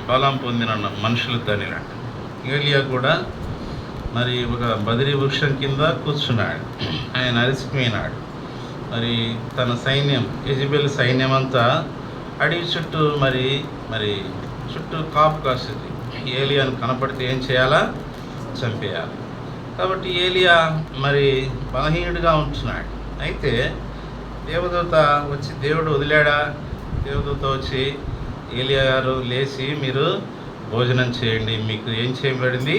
బలం పొందిన మనుషులు ధనిలంట. ఏలియా కూడా మరి ఒక బదిరి వృక్షం కింద కూర్చున్నాడు. ఆయన అలసిపోయినాడు. మరి తన సైన్యం, యెజెబెల్ సైన్యం అంతా అడవి చుట్టూ మరి చుట్టూ కాపు కాస్తుంది. ఏలియాను కనపడితే ఏం చేయాలా? చంపేయాలి. కాబట్టి ఏలియా మరి బలహీనుడిగా ఉంటున్నాడు. అయితే దేవదూత వచ్చి, దేవుడు వదిలాడా? దేవదూత వచ్చి, ఏలియా గారు లేచి మీరు భోజనం చేయండి, మీకు ఏం చేయబడింది?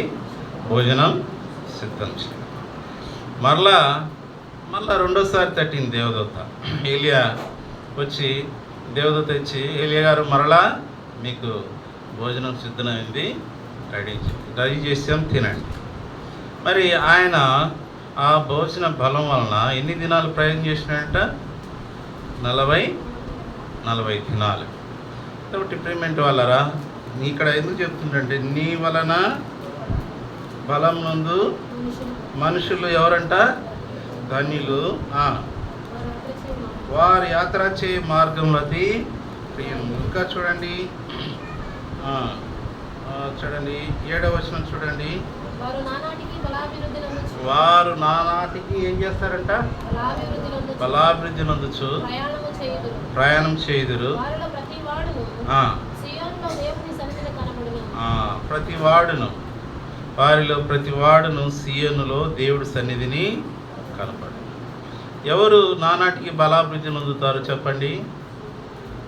భోజనం సిద్ధం చేయండి. మరలా రెండోసారి తట్టింది దేవదూత. ఏలియా వచ్చి, దేవదూత ఇచ్చి, ఏలియా గారు మరలా మీకు భోజనం సిద్ధమైంది, రెడీ చేసాం, తినండి. మరి ఆయన ఆ భోజన బలం వలన ఎన్ని దినాలు ప్రయాణం చేసినాడంట? 40 దినాలు. కాబట్టి ప్రేమెంట్ వాళ్ళరా, ఇక్కడ ఎందుకు చెప్తుందంటే, నీ వలన బలం నందు మనుషులు ఎవరంట? ధన్యులు, వారి యాత్ర చే మార్గంలోది ప్రియం. ఇంకా చూడండి 7వ వచనం చూడండి. వారు నానాటికి ఏం చేస్తారంట? బలాభివృద్ధి నొందొచ్చు, ప్రయాణం చేయుదురు. వారిలో ప్రతి వాడును సియోనులో దేవుడి సన్నిధిని కనపడు. ఎవరు నానాటికి బలాభివృద్ధి నొందుతారు చెప్పండి?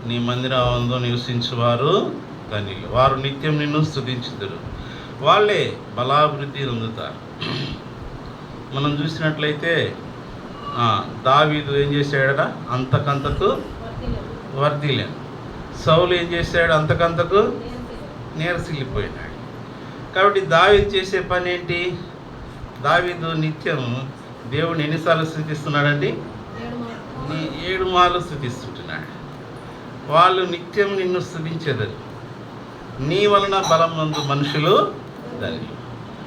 నీ మందిరమందు నివసించువారు ధన్యులు, వారు నిత్యం నిన్ను స్తుతించుదురు. వాళ్ళే బలాభివృద్ధి నొందుతారు. మనం చూసినట్లయితే దావీదు ఏం చేశాడట? అంతకంతకు వర్ధిల్లాడు. సౌలు ఏం చేశాడు? అంతకంతకు నీరసిల్లిపోయినాడు. కాబట్టి దావీదు చేసే పని ఏంటి? దావీదు నిత్యం దేవుడిని ఎన్నిసార్లు స్తుతిస్తున్నాడండి? 7 మార్లు స్తుతిస్తుంటున్నాడు. వాళ్ళు నిత్యం నిన్ను స్తుతించేదారు. నీ వలన బలం నందు మనుషులు ధన్యులు.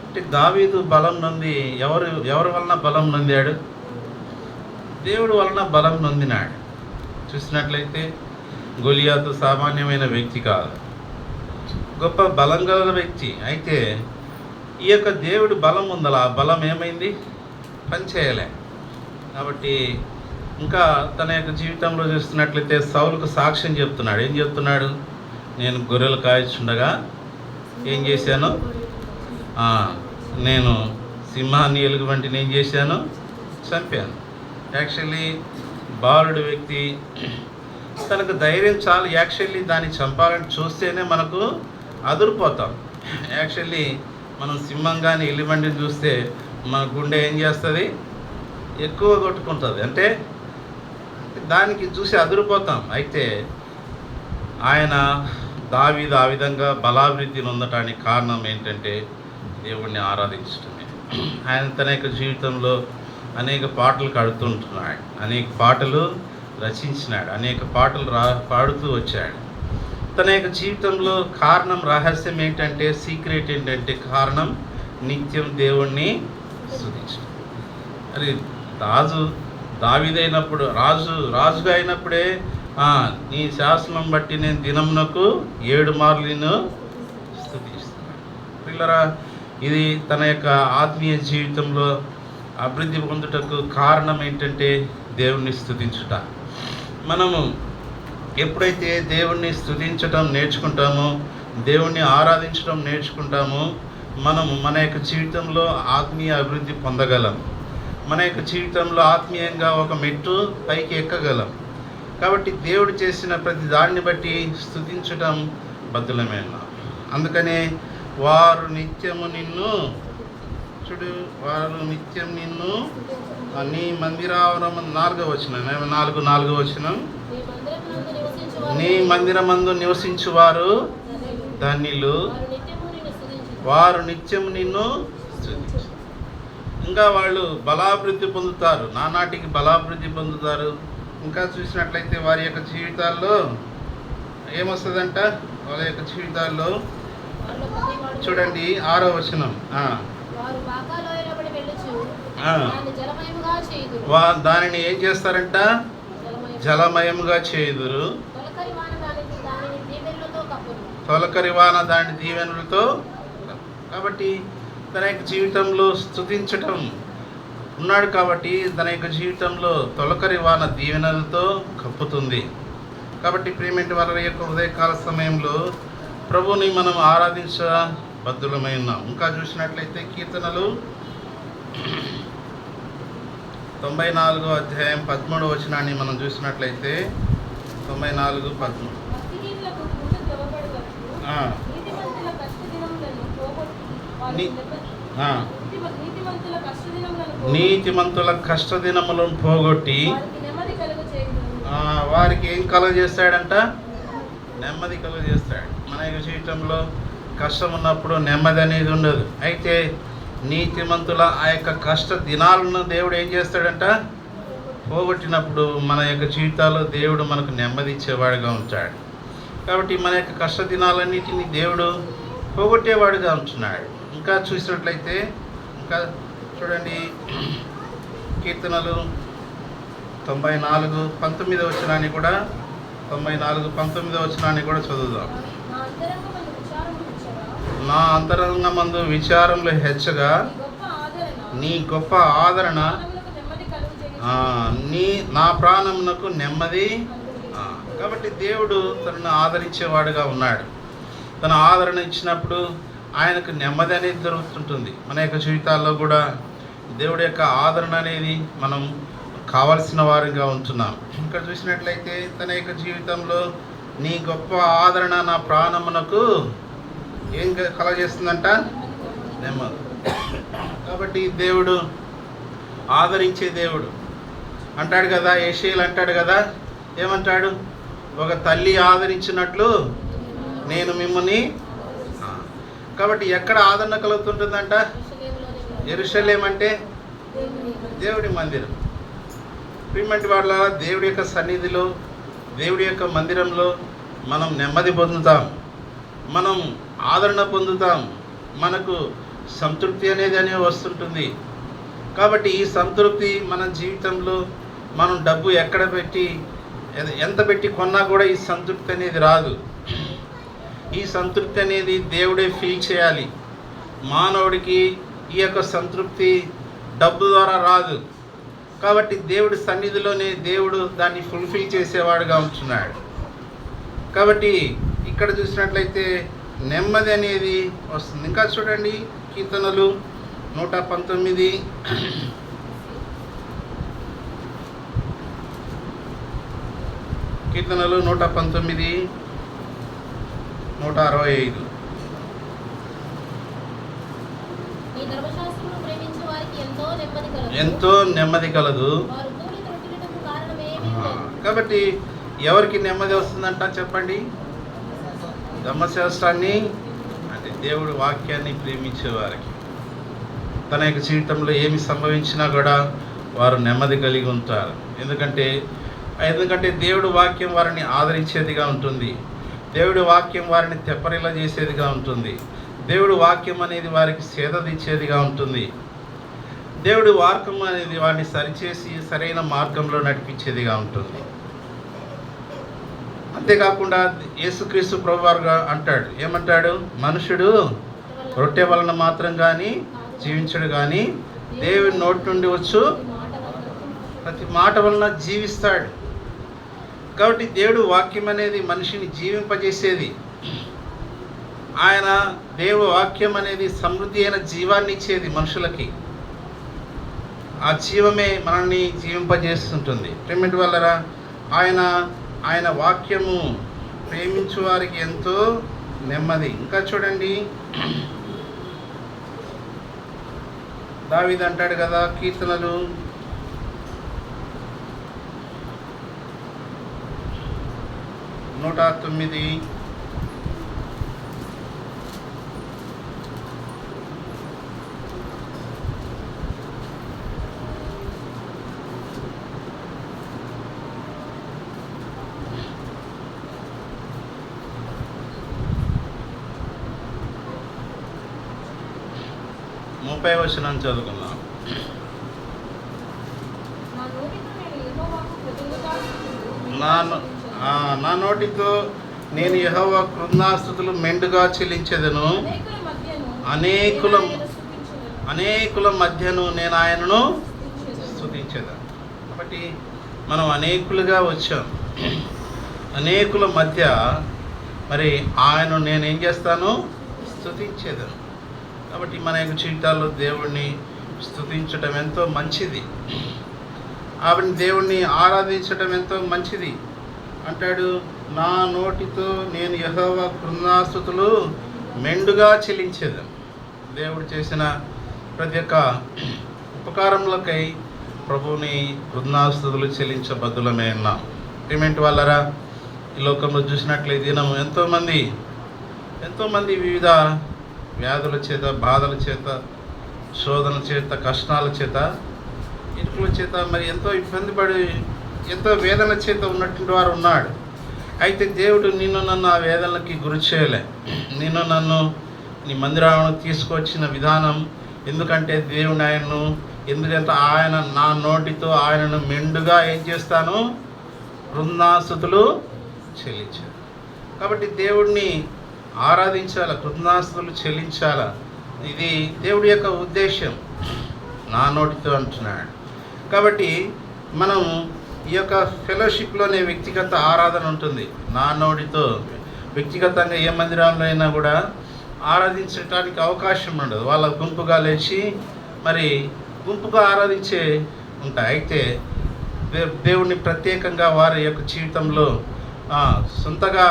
అంటే దావీదు బలం నొంది ఎవరి వలన బలం నొందాడు? దేవుడు వలన బలం నొందినాడు. చూసినట్లయితే గొలియాతు సామాన్యమైన వ్యక్తి కాదు, గొప్ప బలం గల వ్యక్తి. అయితే ఈ యొక్క దేవుడు బలం ఉందలా, ఆ బలం ఏమైంది? పనిచేయలే. కాబట్టి ఇంకా తన యొక్క జీవితంలో చూస్తున్నట్లయితే సౌలుకు సాక్ష్యం చెప్తున్నాడు. ఏం చెప్తున్నాడు? నేను గొర్రెలు కాయచుండగా ఏం చేశాను? నేను సింహాన్ని ఎలుగు వంటిని ఏం చేశాను? చంపాను. యాక్చువల్లీ బాలుడు వ్యక్తి, తనకు ధైర్యం చాలు. యాక్చువల్లీ దాన్ని చంపాలని చూస్తేనే మనకు అదురిపోతాం. యాక్చువల్లీ మనం సింహం కానీ ఎలుగుబంటిని చూస్తే మన గుండె ఏం చేస్తుంది? ఎక్కువ కొట్టుకుంటుంది. అంటే దానికి చూసి అదిరిపోతాం. అయితే ఆయన దావీదు ఆ విధంగా బలాభివృద్ధి నొందటానికి కారణం ఏంటంటే దేవుణ్ణి ఆరాధించడమే. ఆయన తన యొక్క జీవితంలో అనేక పాటలు పాడుతుంటున్నాడు, అనేక పాటలు రచించినాడు, అనేక పాటలు పాడుతూ వచ్చాడు. తన యొక్క జీవితంలో కారణం, రహస్యం ఏంటంటే, సీక్రెట్ ఏంటంటే, కారణం నిత్యం దేవుణ్ణి స్తుతించడం. అది దావీదైనప్పుడు రాజుగా అయినప్పుడే నీ శాసనం బట్టి నేను దినమునకు 7 మార్లు నిన్ను స్తుతిస్తున్నాను. పిల్లరా, ఇది తన యొక్క ఆత్మీయ జీవితంలో అభివృద్ధి పొందుటకు కారణం ఏంటంటే దేవుణ్ణి స్తుతించుట. మనము ఎప్పుడైతే దేవుణ్ణి స్తుతించటం నేర్చుకుంటామో, దేవుణ్ణి ఆరాధించడం నేర్చుకుంటామో, మనము మన యొక్క జీవితంలో ఆత్మీయ అభివృద్ధి పొందగలం. మన యొక్క జీవితంలో ఆత్మీయంగా ఒక మెట్టు పైకి ఎక్కగలం. కాబట్టి దేవుడు చేసిన ప్రతి దాన్ని బట్టి స్తుతించటం బద్దులమైన. అందుకనే వారు నిత్యము నిన్ను నీ మందిరావరం 4వ వచనం, నీ మందిరమందు నివసించువారు ధన్యులు, వారు నిత్యము నిన్ను స్తుతించు. ఇంకా వాళ్ళు బలాభివృద్ధి పొందుతారు, నానాటికి బలాభివృద్ధి పొందుతారు. ఇంకా చూసినట్లయితే వారి యొక్క జీవితాల్లో ఏమొస్తుందంట? వాళ్ళ యొక్క జీవితాల్లో చూడండి 6వ వచనం, దానిని ఏం చేస్తారంట? జలమయముగా చేయుదురు. తొలకరి వాన దాని దీవెనలతో. కాబట్టి తన యొక్క జీవితంలో స్తుతించటం ఉన్నాడు కాబట్టి తన యొక్క జీవితంలో తొలకరి వాన దీవెనలతో కప్పుతుంది. కాబట్టి ప్రియమైన వారి యొక్క ఉదయకాల సమయంలో ప్రభుని మనం ఆరాధించ బద్దులమై ఉన్నాం. ఇంకా చూసినట్లయితే కీర్తనలు 94వ అధ్యాయం 13వ వచనాన్ని మనం చూసినట్లయితే 94:13. నీతిమంతుల కష్టదినములను పోగొట్టి వారికి ఏం కలుగజేస్తాడంట? నెమ్మది కలుగజేస్తాడు. మన యొక్క జీవితంలో కష్టం ఉన్నప్పుడు నెమ్మది అనేది ఉండదు. అయితే నీతిమంతుల ఆ యొక్క కష్ట దినాలను దేవుడు ఏం చేస్తాడంట? పోగొట్టినప్పుడు మన యొక్క జీవితాల్లో దేవుడు మనకు నెమ్మది ఇచ్చేవాడుగా ఉంటాడు. కాబట్టి మన యొక్క కష్ట దినాలన్నిటిని దేవుడు పోగొట్టేవాడుగా ఉంటున్నాడు. ఇంకా చూసినట్లయితే ఇంకా చూడండి, కీర్తనలు 94:19 వచనాన్ని కూడా 94:19 వచనాన్ని కూడా చదువుదాం. నా అంతరంగమందు విచారములు హెచ్చగా నీ గొప్ప ఆదరణ నా ప్రాణమునకు నెమ్మది. కాబట్టి దేవుడు తనను ఆదరించేవాడుగా ఉన్నాడు. తన ఆదరణ ఇచ్చినప్పుడు ఆయనకు నెమ్మది అనేది దొరుకుతుంటుంది. మన యొక్క జీవితాల్లో కూడా దేవుడి యొక్క ఆదరణ అనేది మనం కావలసిన వారిగా ఉంటున్నాం. ఇక్కడ చూసినట్లయితే తన యొక్క జీవితంలో నీ గొప్ప ఆదరణ నా ప్రాణమునకు ఏం కలగజేస్తుందంట? నెమ్మది. కాబట్టి దేవుడు ఆదరించే దేవుడు అంటాడు కదా, యెషయాలు అంటాడు కదా, ఏమంటాడు? ఒక తల్లి ఆదరించినట్లు నేను మిమ్మల్ని. కాబట్టి ఎక్కడ ఆదరణ కలుగుతుంటుందంట? యెరూషలేము అంటే దేవుడి మందిరం. ప్రియమైన వాళ్ళ దేవుడి యొక్క సన్నిధిలో, దేవుడి యొక్క మందిరంలో మనం నెమ్మది పొందుతాం, మనం ఆదరణ పొందుతాం, మనకు సంతృప్తి అనేది వస్తుంటుంది. కాబట్టి ఈ సంతృప్తి మన జీవితంలో మనం డబ్బు ఎక్కడ పెట్టి ఎంత పెట్టి కొన్నా కూడా ఈ సంతృప్తి అనేది రాదు. ఈ సంతృప్తి అనేది దేవుడే ఫీల్ చేయాలి. మానవుడికి ఈ యొక్క సంతృప్తి డబ్బు ద్వారా రాదు. కాబట్టి దేవుడి సన్నిధిలోనే దేవుడు దాన్ని ఫుల్ఫిల్ చేసేవాడుగా ఉంటున్నాడు. కాబట్టి ఇక్కడ చూసినట్లయితే నెమ్మది అనేది వస్తుంది. ఇంకా చూడండి, కీర్తనలు 119 కీర్తనలు 119 165. ఎంతో నెమ్మది కలదు. కాబట్టి ఎవరికి నెమ్మది వస్తుందంట చెప్పండి? ధర్మశాస్త్రాన్ని అంటే దేవుడి వాక్యాన్ని ప్రేమించే వారికి తన యొక్క జీవితంలో ఏమి సంభవించినా కూడా వారు నెమ్మది కలిగి ఉంటారు. ఎందుకంటే దేవుడి వాక్యం వారిని ఆదరించేదిగా ఉంటుంది. దేవుడి వాక్యం వారిని తెప్పరిలా చేసేదిగా ఉంటుంది. దేవుడి వాక్యం అనేది వారికి సేదతీర్చేదిగా ఉంటుంది. దేవుడి వాక్యం అనేది వారిని సరిచేసి సరైన మార్గంలో నడిపించేదిగా ఉంటుంది. అంతేకాకుండా యేసుక్రీస్తు ప్రభువారుగా అంటాడు, ఏమంటాడు? మనుషుడు రొట్టె వలన మాత్రం కానీ జీవించడు, కానీ దేవుని నోటి నుండి వచ్చు ప్రతి మాట వలన జీవిస్తాడు. కాబట్టి దేవుడు వాక్యం అనేది మనిషిని జీవింపజేసేది. ఆయన దేవుడు వాక్యం అనేది సమృద్ధి అయిన జీవాన్ని ఇచ్చేది మనుషులకి. ఆ జీవమే మనల్ని జీవింపజేస్తుంటుంది. ప్రేమిటి వల్లరా ఆయన వాక్యము ప్రేమించు వారికి ఎంతో నెమ్మది. ఇంకా చూడండి, దావీదు అంటాడు కదా, కీర్తనలు 109 30వ వచనం చదువుకుందాం. నా నోటితో నేను యెహోవా కృతజ్ఞతాస్తుతులు మెండుగా చెల్లించెదను. అనేకుల మధ్యను నేను ఆయనను స్తుతించెదను. కాబట్టి మనం అనేకులుగా వచ్చాం. అనేకుల మధ్య మరి ఆయనను నేనేం చేస్తాను? స్తుతించేదను. కాబట్టి మన యొక్క జీవితాల్లో దేవుణ్ణి స్తుతించటం ఎంతో మంచిది. దేవుణ్ణి ఆరాధించటం ఎంతో మంచిది. అంటాడు, నా నోటితో నేను యెహోవా కృతజ్ఞతాస్తుతులు మెండుగా చెల్లించేదను. దేవుడు చేసిన ప్రతి ఒక్క ఉపకారములకై ప్రభువుని కృతజ్ఞతాస్తుతులు చెల్లించబద్దులమే ఉన్నాం. పేమెంట్ వాళ్ళరా, ఈ లోకంలో చూసినట్లయితే దినము ఎంతోమంది వివిధ వ్యాధుల చేత, బాధల చేత, శోధన చేత, కష్టాల చేత, ఇరుకుల చేత మరి ఎంతో ఇబ్బంది పడి ఎంతో వేదన చేత ఉన్నటువంటి వారు ఉన్నాడు. అయితే దేవుడు నిన్ను నన్ను ఆ వేదనలకి గురి చేయలే. నన్ను నీ మందిరాలను తీసుకొచ్చిన విధానం ఎందుకంటే దేవుడు ఎందుకంటే ఆయన నా నోటితో ఆయనను మెండుగా ఏం చేస్తాను? కృతజ్ఞతాస్తుతులు చెల్లించాలి. కాబట్టి దేవుడిని ఆరాధించాలి, కృతజ్ఞతాస్తుతులు చెల్లించాలి. ఇది దేవుడి యొక్క ఉద్దేశం. నా నోటితో అంటున్నాడు. కాబట్టి మనం ఈ యొక్క ఫెలోషిప్లోనే వ్యక్తిగత ఆరాధన ఉంటుంది. నా నోటితో వ్యక్తిగతంగా ఏ మందిరంలో అయినా కూడా ఆరాధించడానికి అవకాశం ఉండదు. వాళ్ళ గుంపుగా లేచి మరి గుంపుగా ఆరాధించే ఉంటాయి. అయితే దేవుణ్ణి ప్రత్యేకంగా వారి యొక్క జీవితంలో సొంతగా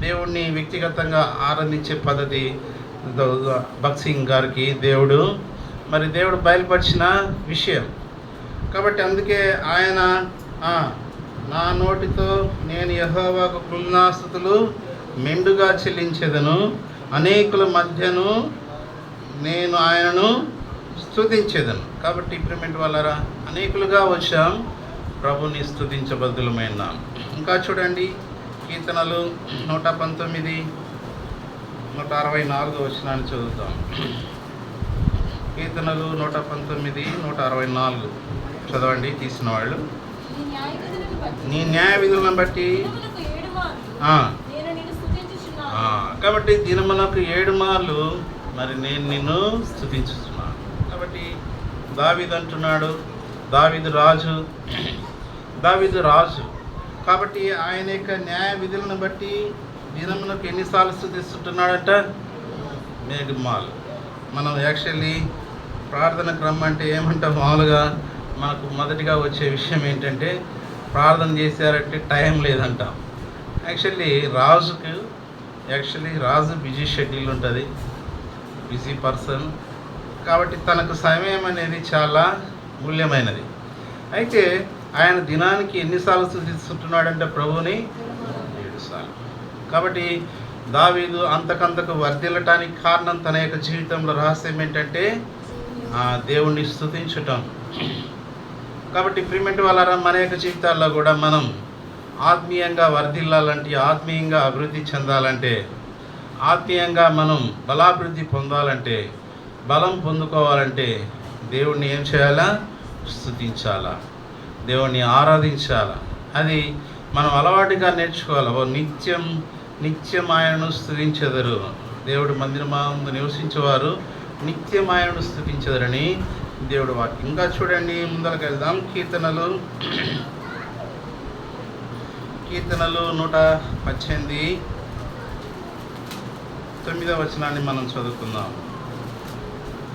దేవుణ్ణి వ్యక్తిగతంగా ఆరాధించే పద్ధతి భగత్ సింగ్ గారికి దేవుడు బయలుపరిచిన విషయం. కాబట్టి అందుకే ఆయన నా నోటితో నేను యెహోవాకు కృతజ్ఞతాస్తుతులు మెండుగా చెల్లించెదను, అనేకుల మధ్యను నేను ఆయనను స్తుతించెదను. కాబట్టి ఇంప్లిమెంట్ వాళ్ళరా, అనేకులుగా వచ్చాం, ప్రభుని స్తుతించబద్దులమైన. ఇంకా చూడండి, కీర్తనలు 119, 164 వచనాన్ని చదువుతాం. కీర్తనలు 119, 164 చదవండి తీసిన వాళ్ళు. నీ న్యాయ విధులను బట్టి కాబట్టి దినమునకు 7 మార్లు మరి నేను నిన్ను స్తుతించుతున్నాను. కాబట్టి దావీదు అంటున్నాడు, దావీదు రాజు కాబట్టి ఆయన యొక్క న్యాయ విధులను బట్టి దినమునకు ఎన్నిసార్లు స్తుతిస్తున్నాడంట? 7 మార్లు. మనం యాక్చువల్లీ ప్రార్థనకు రమ్మంటే ఏమంటాం? మామూలుగా మనకు మొదటిగా వచ్చే విషయం ఏంటంటే ప్రార్థన చేశారంటే టైం లేదంటాం. రాజు బిజీ షెడ్యూల్ ఉంటుంది, బిజీ పర్సన్. కాబట్టి తనకు సమయం అనేది చాలా మూల్యమైనది. అయితే ఆయన దినానికి ఎన్నిసార్లు స్తుతిస్తున్నాడంటే ప్రభువుని 7 సార్లు. కాబట్టి దావీదు అంతకంతకు వర్ధిల్లటానికి కారణం తన యొక్క జీవితంలో రహస్యం ఏంటంటే దేవుణ్ణి స్తుతించటం. కాబట్టి ప్రియమైన వాళ్ళారా, మన యొక్క జీవితాల్లో కూడా మనం ఆత్మీయంగా వర్ధిల్లాలంటే, ఆత్మీయంగా అభివృద్ధి చెందాలంటే, ఆత్మీయంగా మనం బలాభివృద్ధి పొందాలంటే, బలం పొందుకోవాలంటే దేవుణ్ణి ఏం చేయాలా? స్తుతించాలా, దేవుణ్ణి ఆరాధించాలా. అది మనం అలవాటుగా నేర్చుకోవాలి. నిత్యం ఆయనను స్తుతించెదరు. దేవుడు మందిరమందు నివసించేవారు నిత్యం ఆయనను స్తుతించెదరని దేవుడు వాక్యం. ఇంకా చూడండి, ముందరకు వెళ్దాం. కీర్తనలు 118, 9వ వచనాన్ని మనం చదువుకుందాం.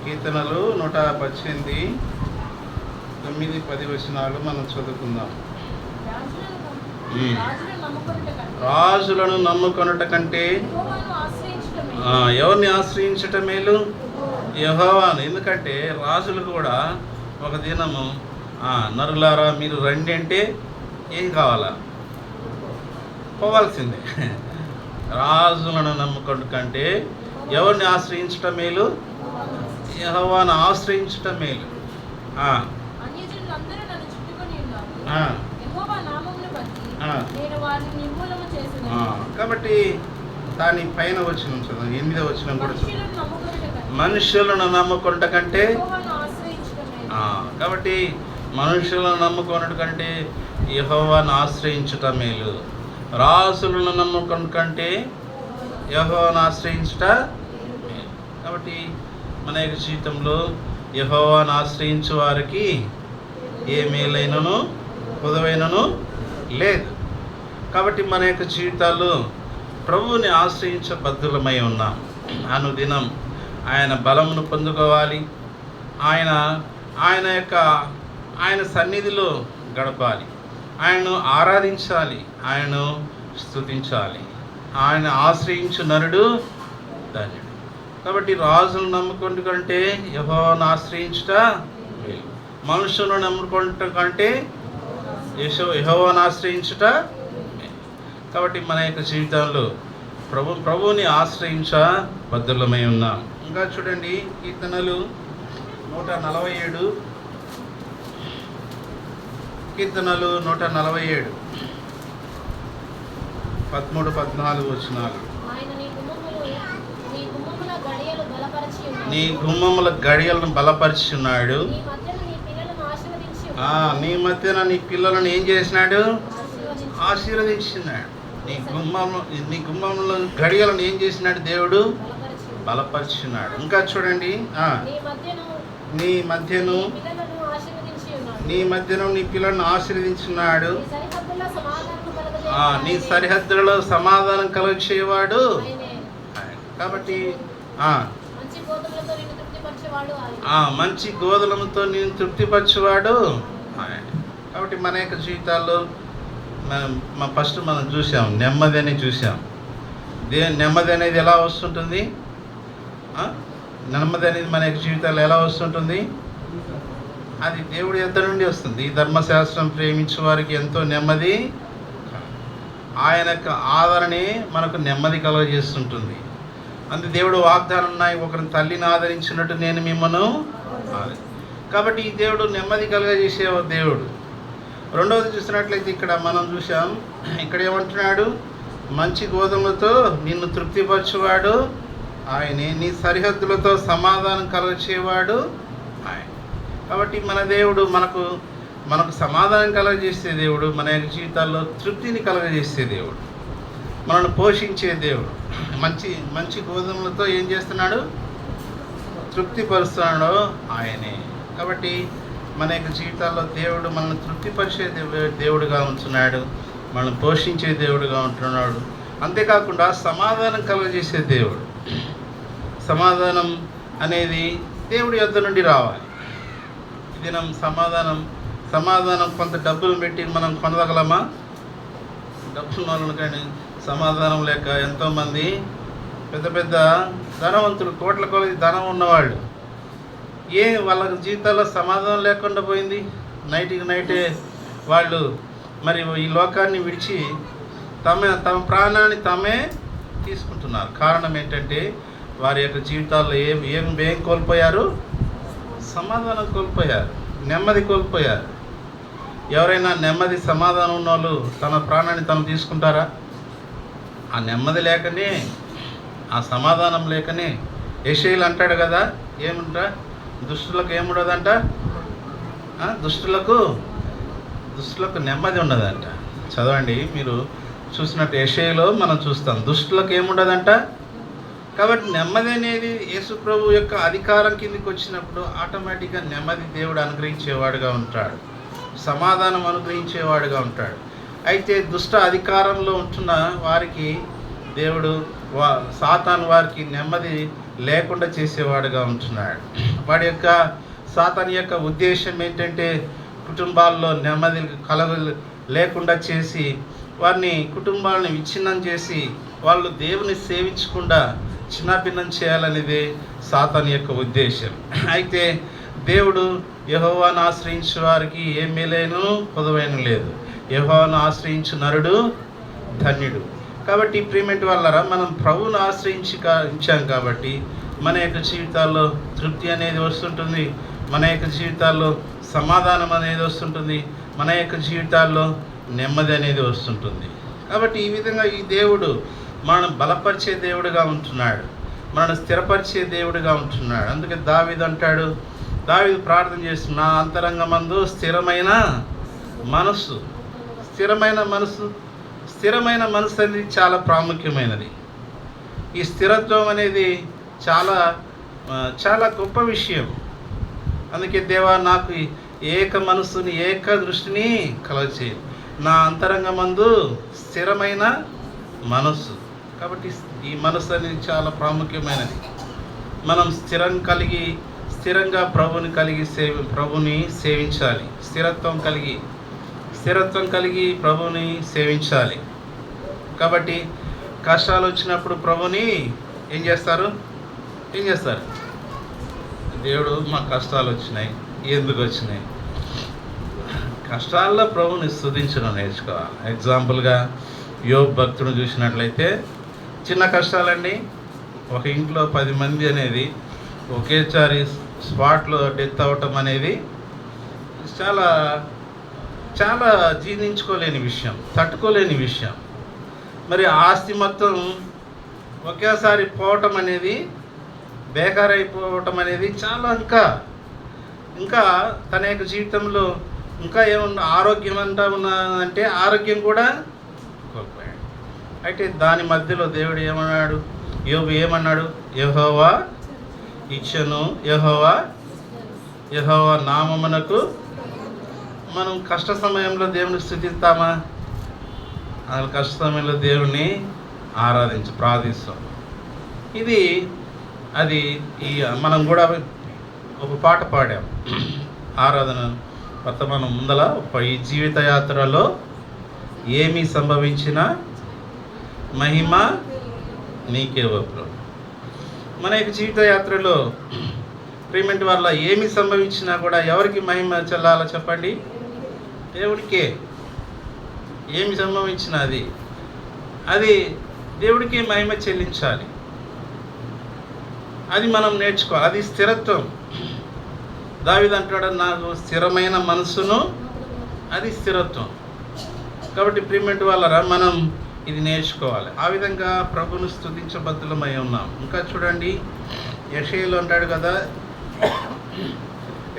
కీర్తనలు 118, 9, 10 వచనాలు మనం చదువుకుందాం. రాజులను నమ్ముకొనుట కంటే ఎవరిని ఆశ్రయించటం మేలు? యెహోవాను. ఎందుకంటే రాజులు కూడా ఒక దినము నరులారా మీరు రండి అంటే ఏం కావాలా? పోవాల్సిందే. రాజులను నమ్ముకొనుట కంటే ఎవరిని ఆశ్రయించటం మేలు? యెహోవాను ఆశ్రయించటం మేలు. కాబట్టి దాని పైన వచ్చిన 8వ వచనం కూడా మనుషులను నమ్ముకొనుట కంటే కాబట్టి మనుషులను నమ్ముకొనుట కంటే యెహోవాను ఆశ్రయించుట మేలు. రాజులను నమ్మకం కంటే యెహోవాను ఆశ్రయించుట మేలు. కాబట్టి మన యొక్క జీవితంలో యెహోవాను ఆశ్రయించు వారికి ఏ మేలైనను పొదవైనను లేదు. కాబట్టి మన యొక్క జీవితాల్లో ప్రభువుని ఆశ్రయించబద్ధులమై ఉన్నాం. అనుదినం ఆయన బలమును పొందుకోవాలి. ఆయన సన్నిధిలో గడపాలి. ఆయనను ఆరాధించాలి, ఆయనను స్తుతించాలి. ఆయన ఆశ్రయించు నరుడు ధన్యుడు. కాబట్టి రాజును నమ్ముకుంటు కంటే యెహోవాను ఆశ్రయించుట మేలు. మనుషులను నమ్ముకుంట కంటే యెహోవాను ఆశ్రయించుట మేలు. కాబట్టి మన యొక్క జీవితంలో ప్రభువుని ఆశ్రయించ బద్ధులమై ఉన్నాం. ఇంకా చూడండి, కీర్తనలు 147 కీర్తనలు 147 13-14 వచనాలు. నీ గుమ్మముల గడియలను బలపరిచి ఉన్నాడు. నీ మధ్యన నీ పిల్లలను ఏం చేసినాడు? ఆశీర్వదించినాడు. నీ గుమ్మముల గడియలను ఏం చేసినాడు? దేవుడు బలపరిచినాడు. ఇంకా చూడండి, నీ మధ్యను నీ పిల్లలను ఆశీర్వదించున్నాడు. నీ సరిహద్దులలో సమాధానం కలుగచేవాడు. కాబట్టి మంచి గోధులతో నేను తృప్తిపరచేవాడు ఆయన. కాబట్టి మన యొక్క జీవితాల్లో ఫస్ట్ మనం చూసాం, నెమ్మది అని చూసాం. నెమ్మది అనేది ఎలా వస్తుంటుంది? నెమ్మది అనేది మన యొక్క జీవితాల్లో ఎలా వస్తుంటుంది? అది దేవుడి యొద్ద నుండి వస్తుంది. ఈ ధర్మశాస్త్రం ప్రేమించే వారికి ఎంతో నెమ్మది, ఆయన యొక్క ఆదరణే మనకు నెమ్మది కలుగజేస్తుంటుంది. అందుకే దేవుడు వాగ్దానం ఉన్నాయి, ఒకరిని తల్లిని ఆదరించినట్టు నేను మిమ్మల్ని కాబట్టి ఈ దేవుడు నెమ్మది కలుగజేసే దేవుడు. రెండవది చూసినట్లయితే ఇక్కడ మనం చూసాం, ఇక్కడ ఏమంటున్నాడు? మంచి గోధుమలతో నిన్ను తృప్తిపరచువాడు ఆయనే, నీ సరిహద్దులతో సమాధానం కలుగచేవాడు ఆయన. కాబట్టి మన దేవుడు మనకు సమాధానం కలుగజేసే దేవుడు, మన యొక్క జీవితాల్లో తృప్తిని కలుగజేసే దేవుడు, మనల్ని పోషించే దేవుడు. మంచి గోధుమలతో ఏం చేస్తున్నాడు? తృప్తిపరుస్తున్నాడు ఆయనే. కాబట్టి మన యొక్క జీవితాల్లో దేవుడు మనల్ని తృప్తిపరిచే దేవుడుగా ఉంటున్నాడు, మనల్ని పోషించే దేవుడుగా ఉంటున్నాడు. అంతేకాకుండా సమాధానం కలుగజేసే దేవుడు. సమాధానం అనేది దేవుడి యొద్ద నుండి రావాలి. దినం సమాధానం కొంత డబ్బులు పెట్టి మనం కొనదగలమా? డబ్బులు వాళ్ళను కానీ సమాధానం లేక ఎంతోమంది పెద్ద ధనవంతులు, కోట్ల కొలది ధనం ఉన్నవాళ్ళు వాళ్ళ జీవితాల్లో సమాధానం లేకుండా పోయింది. నైట్కి నైటే వాళ్ళు మరి ఈ లోకాన్ని విడిచి తమ ప్రాణాన్ని తామే తీసుకుంటున్నారు. కారణం ఏంటంటే వారి యొక్క జీవితాల్లో ఏం కోల్పోయారు? సమాధానం కోల్పోయారు, నెమ్మది కోల్పోయారు. ఎవరైనా నెమ్మది సమాధానం ఉన్న వాళ్ళు తన ప్రాణాన్ని తను తీసుకుంటారా? ఆ నెమ్మది లేకనే, ఆ సమాధానం లేకనే యెషయాలు అంటాడు కదా, ఏమంటా? దుష్టులకు ఏముండదంట? దుష్టులకు నెమ్మది ఉండదంట. చదవండి, మీరు చూసినట్టు యెషయాలో మనం చూస్తాం, దుష్టులకు ఏముండదంట. కాబట్టి నెమ్మది అనేది యేసు ప్రభు యొక్క అధికారం కిందకి వచ్చినప్పుడు ఆటోమేటిక్గా నెమ్మది దేవుడు అనుగ్రహించేవాడుగా ఉంటాడు, సమాధానం అనుగ్రహించేవాడుగా ఉంటాడు. అయితే దుష్ట అధికారంలో ఉంటున్న వారికి దేవుడు సాతాను వారికి నెమ్మది లేకుండా చేసేవాడుగా ఉంటున్నాడు. వాడి యొక్క సాతాను యొక్క ఉద్దేశం ఏంటంటే కుటుంబాల్లో నెమ్మది లేకుండా చేసి వారిని కుటుంబాలను విచ్ఛిన్నం చేసి వాళ్ళు దేవుని సేవించకుండా చిన్నభిన్నం చేయాలనేదే సాతాను యొక్క ఉద్దేశం. అయితే దేవుడు యెహోవాను ఆశ్రయించే వారికి ఏ మేలైన పొదవైన లేదు. యెహోవాను ఆశ్రయించు నరుడు ధన్యుడు. కాబట్టి ప్రియమైన వాళ్ళరా, మనం ప్రభువును ఆశ్రయించాం కాబట్టి మన యొక్క జీవితాల్లో తృప్తి అనేది వస్తుంటుంది, మన యొక్క జీవితాల్లో సమాధానం అనేది వస్తుంటుంది, మన యొక్క జీవితాల్లో నెమ్మది అనేది వస్తుంటుంది. కాబట్టి ఈ విధంగా ఈ దేవుడు మనల్ని బలపరిచే దేవుడుగా ఉంటున్నాడు, మనల్ని స్థిరపరిచే దేవుడుగా ఉంటున్నాడు. అందుకే దావీదు అంటాడు, దావీదు ప్రార్థన చేస్తున్న, నా అంతరంగమందు స్థిరమైన మనస్సు స్థిరమైన మనసు అనేది చాలా ప్రాముఖ్యమైనది. ఈ స్థిరత్వం అనేది చాలా చాలా గొప్ప విషయం. అందుకే దేవా నాకు ఏక మనసుని ఏక దృష్టిని కలగచేయి, నా అంతరంగమందు స్థిరమైన మనస్సు. కాబట్టి ఈ మనసు అనేది చాలా ప్రాముఖ్యమైనది. మనం స్థిరంగా ప్రభుని సేవించాలి. స్థిరత్వం కలిగి ప్రభుని సేవించాలి. కాబట్టి కష్టాలు వచ్చినప్పుడు ప్రభుని ఏం చేస్తారు? దేవుడు మా కష్టాలు వచ్చినాయి, ఎందుకు వచ్చినాయి? కష్టాల్లో ప్రభుని స్తుతించడం నేర్చుకోవాలి. ఎగ్జాంపుల్గా యోబు భక్తుడు చూసినట్లయితే చిన్న కష్టాలండి. ఒక ఇంట్లో 10 మంది అనేది ఒకేసారి స్పాట్లో డెత్ అవ్వటం అనేది చాలా చాలా జీర్ణించుకోలేని విషయం, తట్టుకోలేని విషయం. మరి ఆస్తి మొత్తం ఒకేసారి పోవటం అనేది, బేకారైపోవటం అనేది చాలా ఇంకా తన యొక్క జీవితంలో ఇంకా ఏమన్నా ఆరోగ్యం ఉన్నదంటే ఆరోగ్యం కూడా కోల్పోయాడు. అయితే దాని మధ్యలో దేవుడు ఏమన్నాడు? యోబు ఏమన్నాడు? యెహోవా ఇచ్చెను, యెహోవా నామమునకు. మనం కష్ట సమయంలో దేవుని స్తుతిస్తామా? అసలు కష్ట సమయంలో దేవుణ్ణి ప్రార్థిస్తాం. మనం కూడా ఒక పాట పాడాం, ఆరాధన వర్తమానం ముందల. ఈ జీవిత యాత్రలో ఏమి సంభవించినా మహిమ నీకే ప్రభు. మన యొక్క జీవిత యాత్రలో ప్రియమైన వల్ల ఏమి సంభవించినా కూడా ఎవరికి మహిమ చెల్లాలో చెప్పండి? దేవుడికే. ఏమి సంభవించినా అది దేవుడికి మహిమ చెల్లించాలి. అది మనం నేర్చుకోవాలి. అది స్థిరత్వం. దావీదు అంటాడు, నాకు స్థిరమైన మనసును, అది స్థిరత్వం. కాబట్టి ప్రియమైన వాళ్ళరా మనం ఇది నేర్చుకోవాలి. ఆ విధంగా ప్రభును స్తుతించబద్దులమై ఉన్నాం. ఇంకా చూడండి, యెషయాలో అంటాడు కదా,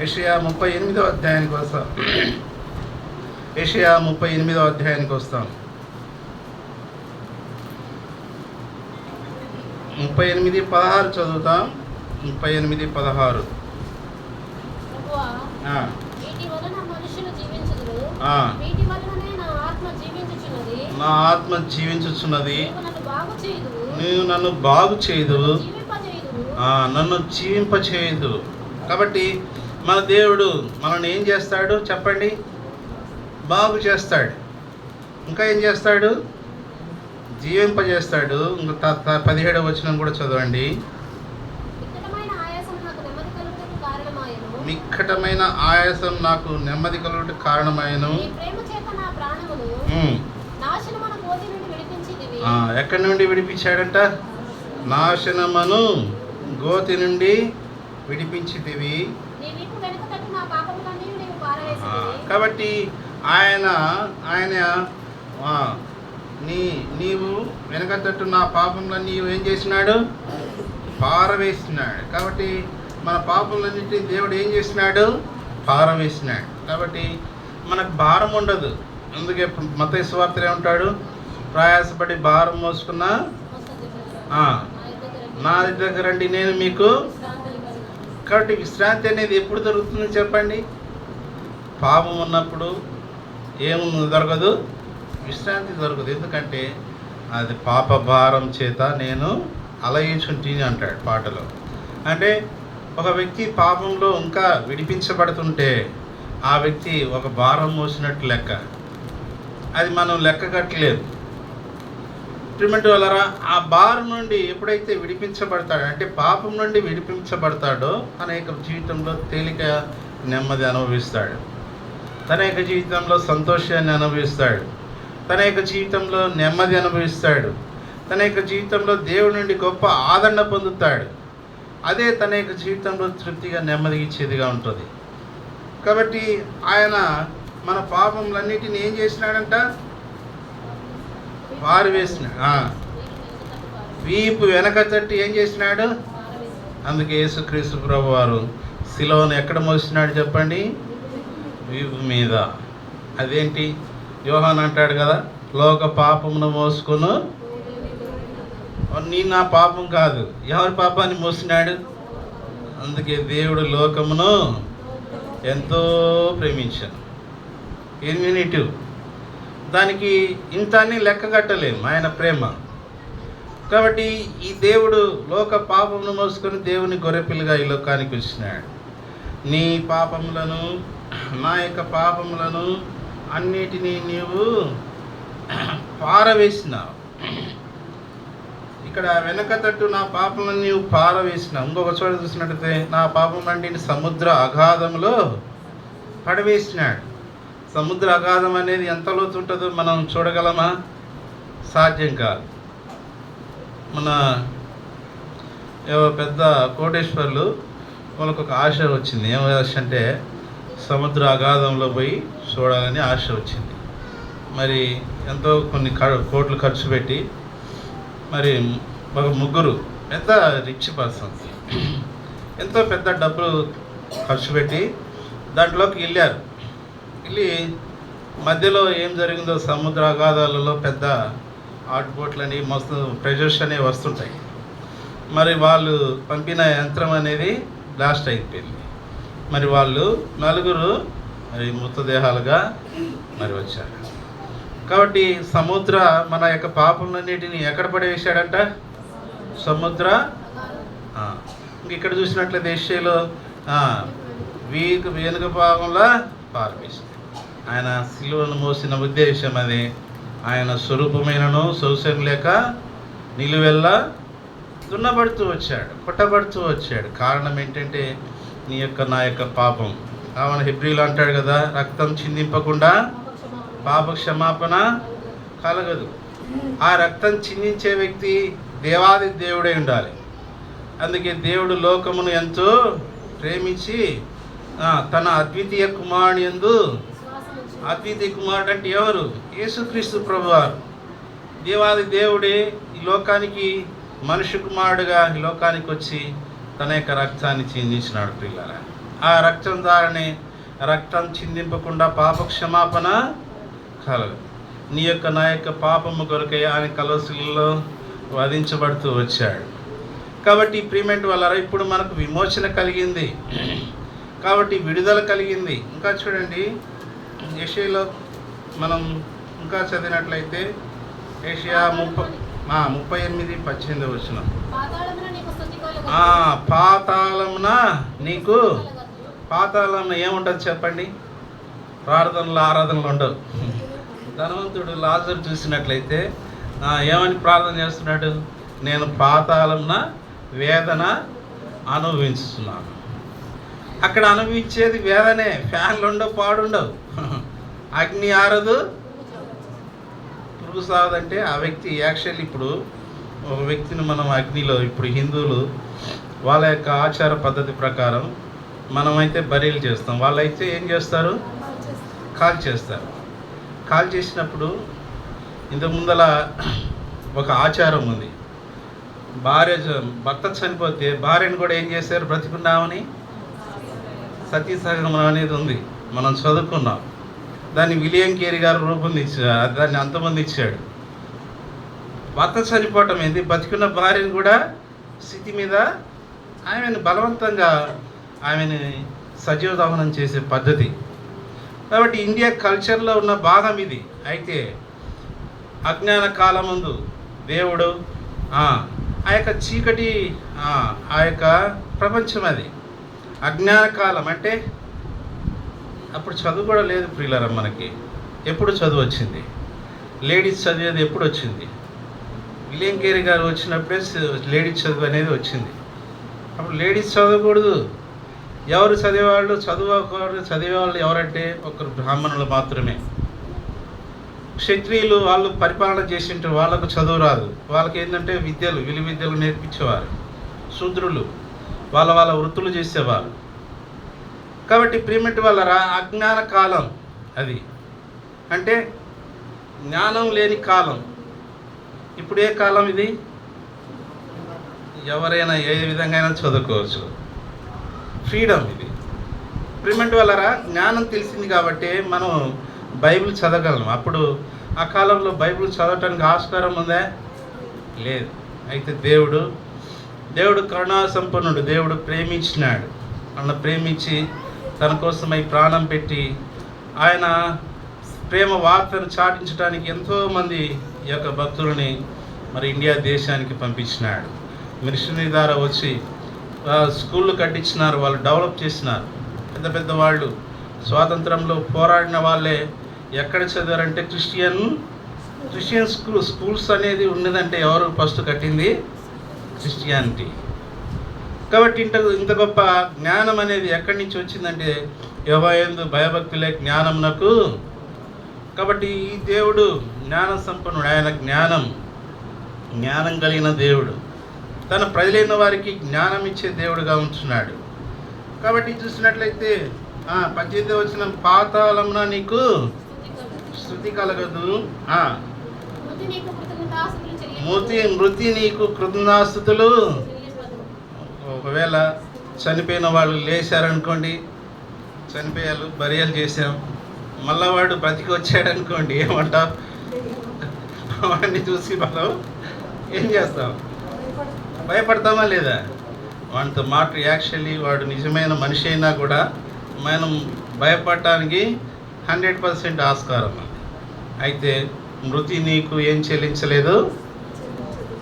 యెషయా 38వ అధ్యాయానికి వస్తాం. యెషయా 38వ అధ్యాయానికి వస్తాం. 38:16 చదువుతాం. 38:16. నా ఆత్మ జీవించుచున్నది, నీవు నన్ను బాగు చేయదు, నన్ను జీవింపచేయదు. కాబట్టి మన దేవుడు మనల్ని ఏం చేస్తాడు చెప్పండి? బాగు చేస్తాడు. ఇంకా ఏం చేస్తాడు? జీవింపజేస్తాడు. ఇంకా 17వ వచనం కూడా చదవండి. మిక్కటమైన ఆయాసం నాకు నెమ్మది కలుగుటకు కారణమాయెను. ఎక్కడి నుండి విడిపించాడంట? నాశనమును గోతి నుండి విడిపించితివి. కాబట్టి ఆయన నీవు వెనకతట్టు నా పాపంలన్నీ ఏం చేసినాడు? పారవేసినాడు. కాబట్టి మన పాపంలన్నింటినీ దేవుడు ఏం చేసినాడు? పారవేసినాడు. కాబట్టి మనకు భారం ఉండదు. అందుకే మత్తయి సువార్తలో ఏమంటాడు? ప్రయాసపడి భారం మోసుకున్న నా దగ్గర రండి, నేను మీకు. కాబట్టి విశ్రాంతి అనేది ఎప్పుడు దొరుకుతుందని చెప్పండి? పాపం ఉన్నప్పుడు దొరకదు, విశ్రాంతి దొరకదు. ఎందుకంటే అది పాప భారం చేత నేను అలయించుంటిని అంటాడు పాటలో. అంటే ఒక వ్యక్తి పాపంలో ఇంకా విడిపించబడుతుంటే ఆ వ్యక్తి ఒక భారం మోసినట్టు లెక్క. అది మనం లెక్క కట్టలేదు. ట్రీట్మెంట్ వల్ల ఆ భారం నుండి ఎప్పుడైతే విడిపించబడతాడో, అంటే పాపం నుండి విడిపించబడతాడో తన యొక్క జీవితంలో తేలిక నెమ్మది అనుభవిస్తాడు. తన యొక్క జీవితంలో సంతోషాన్ని అనుభవిస్తాడు. తన యొక్క జీవితంలో నెమ్మది అనుభవిస్తాడు. తన యొక్క జీవితంలో దేవుడి నుండి గొప్ప ఆదరణ పొందుతాడు. అదే తన యొక్క జీవితంలో తృప్తిగా నెమ్మది ఇచ్చేదిగా ఉంటుంది. కాబట్టి ఆయన మన పాపములన్నిటిని ఏం చేసినాడంట? పారవేసినాడు. వీపు వెనక తట్టి ఏం చేసినాడు? అందుకే యేసుక్రీస్తు ప్రభు వారు శిలువను ఎక్కడ మోసినాడు చెప్పండి? వీపు మీద. అదేంటి? యోహాన్ అంటాడు కదా, లోక పాపమును మోసుకొను. నీ నా పాపం కాదు, ఎవరి పాపాన్ని మోసినాడు? అందుకే దేవుడు లోకమును ఎంతో ప్రేమించాను. ఇన్ఫినిటివ్, దానికి ఇంత అని లెక్క కట్టలేము ఆయన ప్రేమ. కాబట్టి ఈ దేవుడు లోక పాపమును మోసుకొని దేవుని గొర్రెపిల్లగా ఈ లోకానికి వచ్చినాడు. నీ పాపములను, నా యొక్క పాపములను అన్నిటినీ నీవు పారవేసినావు. ఇక్కడ వెనక తట్టు నా పాపములను నీవు పారవేసినావు. ఇంకొక చోట చూసినట్టయితే నా పాపం అంటే సముద్ర అగాధంలో పడవేసినాడు. సముద్ర అగాధం అనేది ఎంత లోతు ఉంటుందో మనం చూడగలమా? సాధ్యం కాదు. మన పెద్ద కోటేశ్వర్లు వాళ్ళకు ఒక ఆశ వచ్చింది. ఏం ఆశ అంటే సముద్ర అగాధంలో పోయి చూడాలని ఆశ వచ్చింది. మరి ఎంతో కొన్ని కోట్లు ఖర్చు పెట్టి మరి ఒక ముగ్గురు పెద్ద రిచ్ పర్సన్స్ ఎంతో పెద్ద డబ్బులు ఖర్చు పెట్టి దాంట్లోకి వెళ్ళారు. వెళ్ళి మధ్యలో ఏం జరిగిందో, సముద్ర అగాధాలలో పెద్ద హాట్ బోట్లని మస్తు ప్రెజర్స్ అనేవి వస్తుంటాయి. మరి వాళ్ళు పంపిన యంత్రం అనేది బ్లాస్ట్ అయిపోయింది. మరి వాళ్ళు నలుగురు మరి మృతదేహాలుగా మరి వచ్చారు. కాబట్టి సముద్ర మన యొక్క పాపములన్నిటిని ఎక్కడ పడవేశాడంట? సముద్ర. ఇక్కడ చూసినట్లయితే ఏషియాలో వెనుక భాగంలో పారవేశాడు. ఆయన సిలువను మోసిన ఉద్దేశం అది. ఆయన స్వరూపమైనను సౌశం లేక నిలువెల్లా దున్నబడుతూ వచ్చాడు, కొట్టబడుతూ వచ్చాడు. కారణం ఏంటంటే నీ యొక్క నా యొక్క పాపం. కావున హెబ్రీలో అంటాడు కదా, రక్తం చిందింపకుండా పాప క్షమాపణ కలగదు. ఆ రక్తం చిందించే వ్యక్తి దేవాది దేవుడై ఉండాలి. అందుకే దేవుడు లోకమును ఎంతో ప్రేమించి తన అద్వితీయ కుమారుని యందు, అద్వితీయ కుమారుడు అంటే ఎవరు? యేసుక్రీస్తు ప్రభువారు. దేవాది దేవుడే ఈ లోకానికి మనుష్య కుమారుడుగా ఈ లోకానికి వచ్చి తన యొక్క రక్తాన్ని చిందించినాడు. ప్రియులారా, ఆ రక్తం ద్వారానే రక్తం చిందింపకుండా పాప క్షమాపణ కలదు. నీ యొక్క నా యొక్క పాపము కొరకై ఆయన కలవశిలలో వధించబడుతూ వచ్చాడు. కాబట్టి ప్రియమైన వాళ్ళారా, ఇప్పుడు మనకు విమోచన కలిగింది, కాబట్టి విడుదల కలిగింది. ఇంకా చూడండి, యెషయాలో మనం ఇంకా చదివినట్లయితే యెషయా 38:18 వచనం, పాతాళమున నీకు, పాతాళమున ఏముంటుంది చెప్పండి? ప్రార్థనలు ఆరాధనలు ఉండవు. ధనవంతుడు లాజరు చూసినట్లయితే ఏమని ప్రార్థన చేస్తున్నాడు? నేను పాతాళమున వేదన అనుభవించుతున్నాను. అక్కడ అనుభవించేది వేదనే. ఫ్యాన్లు ఉండవు, పాడుండవు, అగ్ని ఆరదు, పురుగు సాగదంటే ఆ వ్యక్తి యాక్చువల్లీ ఇప్పుడు ఒక వ్యక్తిని మనం అగ్నిలో, ఇప్పుడు హిందువులు వాళ్ళ యొక్క ఆచార పద్ధతి ప్రకారం మనమైతే బరీలు చేస్తాం, వాళ్ళైతే ఏం చేస్తారు? కాల్ చేస్తారు. కాల్ చేసినప్పుడు ఇంత ముందల ఒక ఆచారం ఉంది. భర్త చనిపోతే భార్యను కూడా ఏం చేశారు? బ్రతికున్నామని సతీ సహగమనం అనేది ఉంది, మనం చదువుకున్నాం. దాన్ని విలియం కేరీ గారు రూపొందించారు, దాన్ని అంతమంది ఇచ్చాడు. భర్త చనిపోవటం ఏంది? బతికున్న భార్యను కూడా స్థితి మీద ఆమెను బలవంతంగా ఆమెను సజీవ దహనం చేసే పద్ధతి. కాబట్టి ఇండియా కల్చర్లో ఉన్న భాగం ఇది. అయితే అజ్ఞాన కాలం ముందు దేవుడు ఆ యొక్క చీకటి, ఆ యొక్క ప్రపంచం అది అజ్ఞాన కాలం. అంటే అప్పుడు చదువు కూడా లేదు ప్రియులారా. మనకి ఎప్పుడు చదువు వచ్చింది? లేడీస్ చదివేది ఎప్పుడు వచ్చింది? విలియం కేరీ గారు వచ్చినప్పుడే లేడీస్ చదువు అనేది వచ్చింది. అప్పుడు లేడీస్ చదవకూడదు. ఎవరు చదివేవాళ్ళు? చదివేవాళ్ళు ఎవరంటే ఒకరు బ్రాహ్మణులు మాత్రమే. క్షత్రియులు వాళ్ళు పరిపాలన చేసింటే వాళ్ళకు చదువు రాదు. వాళ్ళకి ఏంటంటే విలు విద్యలు నేర్పించేవారు. శూద్రులు వాళ్ళ వృత్తులు చేసేవారు. కాబట్టి ప్రియమటి వాళ్ళరా, అజ్ఞాన కాలం అది, అంటే జ్ఞానం లేని కాలం. ఇప్పుడు ఏ కాలం ఇది? ఎవరైనా ఏ విధంగా అయినా చదువుకోవచ్చు, ఫ్రీడమ్ ఇది. ప్రియమటి వాళ్ళరా, జ్ఞానం తెలిసింది కాబట్టి మనం బైబిల్ చదవగలం. అప్పుడు ఆ కాలంలో బైబిల్ చదవటానికి ఆస్కారం ఉందా? లేదు. అయితే దేవుడు కరుణా సంపన్నుడు. దేవుడు ప్రేమించినాడు. అన్న ప్రేమించి తన కోసమై ప్రాణం పెట్టి ఆయన ప్రేమ వార్తను చాటించడానికి ఎంతోమంది ఈ యొక్క భక్తులని మరి ఇండియా దేశానికి పంపించినాడు. మిషనరీ ద్వారా వచ్చి స్కూళ్ళు కట్టించినారు, వాళ్ళు డెవలప్ చేసినారు. పెద్ద పెద్ద వాళ్ళు స్వాతంత్రంలో పోరాడిన వాళ్ళే ఎక్కడ చదివారంటే క్రిస్టియన్ స్కూల్స్ అనేది ఉన్నదంటే ఎవరు ఫస్ట్ కట్టింది? క్రిస్టియానిటీ. కాబట్టి ఇంత గొప్ప జ్ఞానం అనేది ఎక్కడి నుంచి వచ్చిందంటే యెహోవాయందు భయభక్తులే జ్ఞానమునకు. కాబట్టి ఈ దేవుడు జ్ఞాన సంపన్నుడు. ఆయన జ్ఞానం కలిగిన దేవుడు. తన ప్రజలైన వారికి జ్ఞానం ఇచ్చే దేవుడుగా ఉంటున్నాడు. కాబట్టి చూసినట్లయితే 18వ వచనం, పాతాళమున నీకు స్తుతి కలగదు, మృతి నీకు కృతజ్ఞతాస్తుతులు. ఒకవేళ చనిపోయిన వాళ్ళు లేచారనుకోండి, చనిపోయారు, బరియలు చేసాం, మళ్ళా వాడు బ్రతికి వచ్చాడు అనుకోండి, ఏమంటాం? వాడిని చూసి మనం ఏం చేస్తాం? భయపడతామా లేదా? వాడితో మాట యాక్చువల్లీ వాడు నిజమైన మనిషి అయినా కూడా మనం భయపడటానికి 100% ఆస్కారం ఉంది. అయితే మృతి నీకు ఏం చెల్లించలేదు?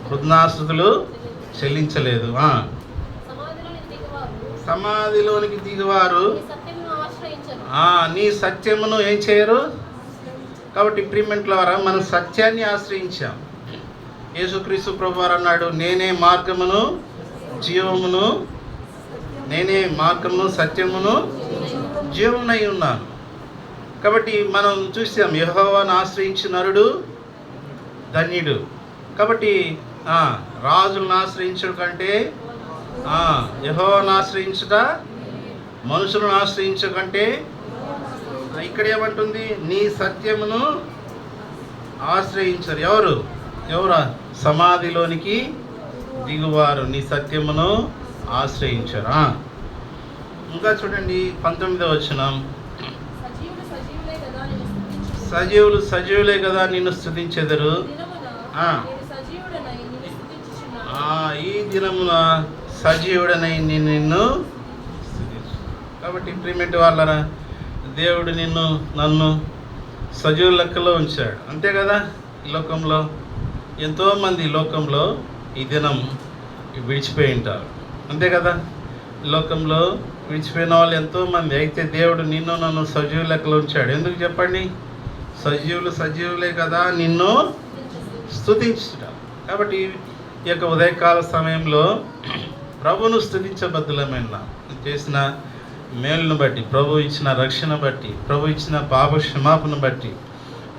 కృతజ్ఞతాస్తుతులు చెల్లించలేదు. సమాధిలోనికి దిగువారు నీ సత్యమును ఏం చేయరు? కాబట్టి ప్రియమైన వారా, మనం సత్యాన్ని ఆశ్రయించాం. యేసుక్రీస్తు ప్రభువారు అన్నాడు, నేనే మార్గమును జీవమును, నేనే మార్గమును సత్యమును జీవమునై ఉన్నాను. కాబట్టి మనం చూసాం, యెహోవాను ఆశ్రయించిన నరుడు ధన్యుడు. కాబట్టి రాజులను ఆశ్రయించడం కంటే యెహోవాను ఆశ్రయించుట, మనుషులను ఆశ్రయించడం కంటే, ఇక్కడ ఏమంటుంది? నీ సత్యమును ఆశ్రయించరు. ఎవరు? సమాధిలోనికి దిగువారు నీ సత్యమును ఆశ్రయించరు. ఇంకా చూడండి 19వ వచనం, సజీవులు సజీవులే కదా నిన్ను స్తుతించెదరు. ఈ దినమున సజీవుడనై నిన్ను స్తుతించు. కాబట్టి ప్రియమైన వాళ్ళరా, దేవుడు నన్ను సజీవుల లెక్కలో ఉంచాడు. అంతే కదా. ఈ లోకంలో ఎంతోమంది లోకంలో ఈ దినం విడిచిపోయి ఉంటారు. అంతే కదా. లోకంలో విడిచిపోయిన వాళ్ళు ఎంతోమంది. అయితే దేవుడు నన్ను సజీవుల లెక్కలో ఉంచాడు. ఎందుకు చెప్పండి? సజీవులే కదా నిన్ను స్తుతించుట. కాబట్టి ఈ యొక్క ఉదయకాల సమయంలో ప్రభును స్తుతించబద్దులమైన చేసిన మేలును బట్టి, ప్రభు ఇచ్చిన రక్షణ బట్టి, ప్రభు ఇచ్చిన పాప క్షమాపణ బట్టి,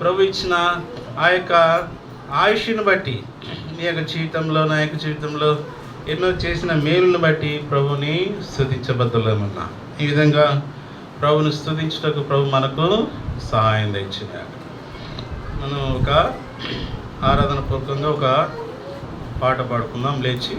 ప్రభు ఇచ్చిన ఆ యొక్క ఆయుష్ను బట్టి, నీ యొక్క జీవితంలో, నా యొక్క జీవితంలో ఎన్నో చేసిన మేలును బట్టి ప్రభుని స్తుతించబద్దులమన్నా. ఈ విధంగా ప్రభుని స్తుతించుటకు ప్రభు మనకు సహాయం తెచ్చినాడు. మనం ఒక ఆరాధన పూర్వకంగా ఒక పాట పాడుకుందాం. లేచి